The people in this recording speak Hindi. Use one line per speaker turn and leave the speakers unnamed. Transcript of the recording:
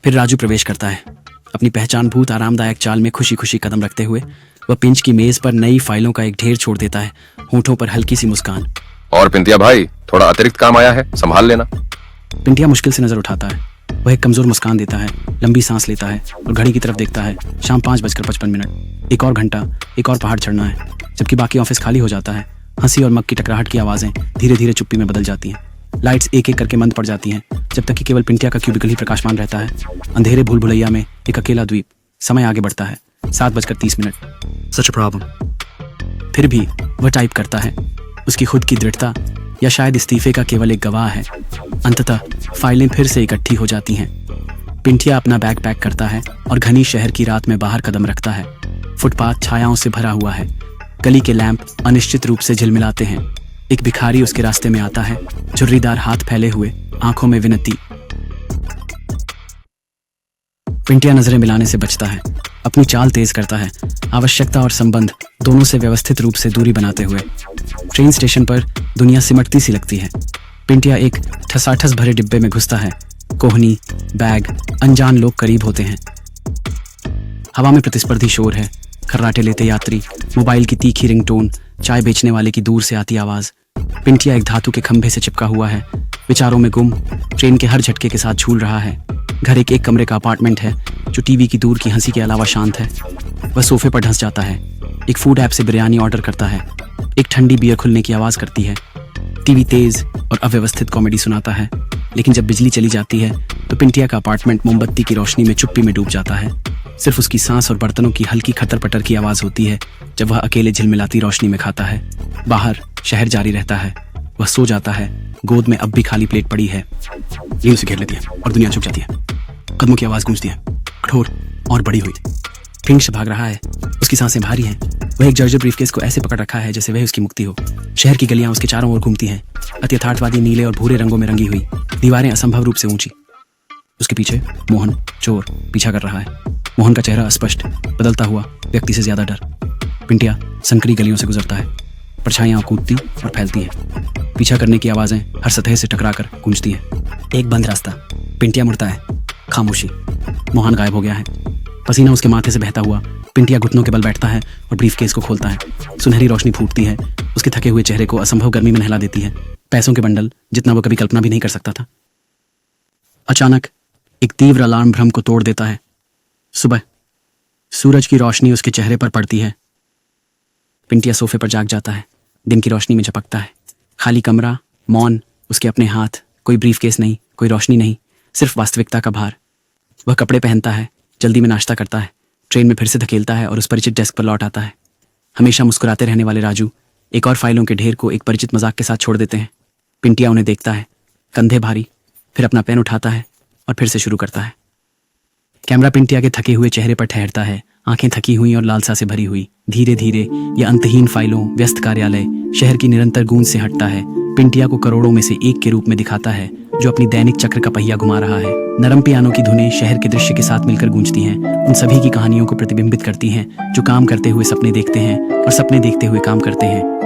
फिर राजू प्रवेश करता है, अपनी पहचानभूत आरामदायक चाल में खुशी खुशी कदम रखते हुए वह पिंच की मेज पर नई फाइलों का एक ढेर छोड़ देता है, होठों पर हल्की सी मुस्कान।
और पिंटिया भाई, थोड़ा अतिरिक्त काम आया है, संभाल लेना।
पिंटिया मुश्किल से नजर उठाता है। वह एक कमजोर मुस्कान देता है, लंबी सांस लेता है और घड़ी की तरफ देखता है। शाम 5:55। एक और घंटा, एक और पहाड़ चढ़ना है। जबकि बाकी ऑफिस खाली हो जाता है, हंसी और मग की टकराहट की आवाजें धीरे धीरे चुप्पी में बदल जाती हैं। लाइट्स एक एक करके मंद पड़ जाती हैं, जब तक कि केवल पिंटिया का क्यूबिकल ही प्रकाशमान रहता है। अंधेरे भूल भुलैया में एक अकेला द्वीप। समय आगे बढ़ता है, 7:30। सच अ प्रॉब्लम। फिर भी वह टाइप करता है। उसकी खुद की दृढ़ता या शायद इस्तीफे का केवल एक गवाह है। अंततः फाइलें फिर से इकट्ठी हो जाती हैं। पिंटिया अपना बैग पैक करता है और घनी शहर की रात में बाहर कदम रखता है। फुटपाथ छायाओं से भरा हुआ है। गली के लैंप अनिश्चित रूप से झिलमिलाते हैं। एक भिखारी उसके रास्ते में आता है, झुर्रीदार हाथ फैले हुए, आंखों में विनती। पिंटिया नजरें मिलाने से बचता है, अपनी चाल तेज करता है, आवश्यकता और संबंध दोनों से व्यवस्थित रूप से दूरी बनाते हुए। ट्रेन स्टेशन पर दुनिया सिमटती सी लगती है। पिंटिया एक ठसाठस भरे डिब्बे में घुसता है। कोहनी, बैग, अनजान लोग करीब होते हैं। हवा में प्रतिस्पर्धी शोर है। खर्राटे लेते यात्री, मोबाइल की तीखी रिंगटोन, चाय बेचने वाले की दूर से आती आवाज। पिंटिया एक धातु के खंभे से चिपका हुआ है, विचारों में गुम, ट्रेन के हर झटके के साथ झूल रहा है। घर एक कमरे का अपार्टमेंट है जो टीवी की दूर की हंसी के अलावा शांत है। वह सोफे पर ढंस जाता है, एक फूड ऐप से बिरयानी ऑर्डर करता है। एक ठंडी बियर खुलने की आवाज करती है। टीवी तेज और अव्यवस्थित कॉमेडी सुनाता है। लेकिन जब बिजली चली जाती है तो पिंटिया का अपार्टमेंट मोमबत्ती की रोशनी में चुप्पी में डूब जाता है। सिर्फ उसकी सांस और बर्तनों की हल्की खटर पटर की आवाज होती है जब वह अकेले झिलमिलाती रोशनी में खाता है। बाहर शहर जारी रहता है। वह सो जाता है, गोद में अब भी खाली प्लेट पड़ी है। नींद उसे घेर लेती है और दुनिया चुप जाती है। कदमों की आवाज गूंजती है, कठोर और बड़ी हुई। पिंच भाग रहा है, उसकी सांसें भारी हैं। वह एक जर्जर ब्रीफकेस को ऐसे पकड़ रखा है जैसे वह उसकी मुक्ति हो। शहर की गलियां उसके चारों ओर घूमती हैं, अति यथार्थवादी नीले और भूरे रंगों में रंगी हुई, दीवारें असंभव रूप से ऊंची। उसके पीछे मोहन चोर पीछा कर रहा है। मोहन का चेहरा अस्पष्ट, बदलता हुआ, व्यक्ति से ज्यादा डर। पिंटिया संकरी गलियों से गुजरता है। परछाइयां कूदती और फैलती हैं। पीछा करने की आवाजें हर सतह से टकराकर गूंजती हैं। एक बंद रास्ता। पिंटिया मुड़ता है, खामोशी। मोहन गायब हो गया है। पसीना उसके माथे से बहता हुआ पिंटिया घुटनों के बल बैठता है और ब्रीफकेस को खोलता है। सुनहरी रोशनी फूटती है, उसके थके हुए चेहरे को असंभव गर्मी में नहला देती है। पैसों के बंडल जितना वो कभी कल्पना भी नहीं कर सकता था। अचानक एक तीव्र अलार्म भ्रम को तोड़ देता है। सुबह सूरज की रोशनी उसके चेहरे पर पड़ती है। पिंटिया सोफे पर जाग जाता है, दिन की रोशनी में झपकता है। खाली कमरा, मौन, उसके अपने हाथ, कोई ब्रीफकेस नहीं, कोई रोशनी नहीं, सिर्फ वास्तविकता का भार। वह कपड़े पहनता है, जल्दी में नाश्ता करता है, ट्रेन में फिर से धकेलता है और उस परिचित डेस्क पर लौट आता है। हमेशा मुस्कुराते रहने वाले राजू एक और फाइलों के ढेर को एक परिचित मजाक के साथ छोड़ देते हैं। पिंटिया उन्हें देखता है, कंधे भारी, फिर अपना पेन उठाता है और फिर से शुरू करता है। कैमरा पिंटिया के थके हुए चेहरे पर ठहरता है, आंखें थकी हुई और लालसा से भरी हुई। धीरे धीरे यह अंतहीन फाइलों, व्यस्त कार्यालय, शहर की निरंतर गूंज से हटता है। पिंटिया को करोड़ों में से एक के रूप में दिखाता है जो अपनी दैनिक चक्र का पहिया घुमा रहा है। नरम पियानो की धुनें शहर के दृश्य के साथ मिलकर गूंजती हैं, उन सभी की कहानियों को प्रतिबिंबित करती हैं जो काम करते हुए सपने देखते हैं और सपने देखते हुए काम करते हैं।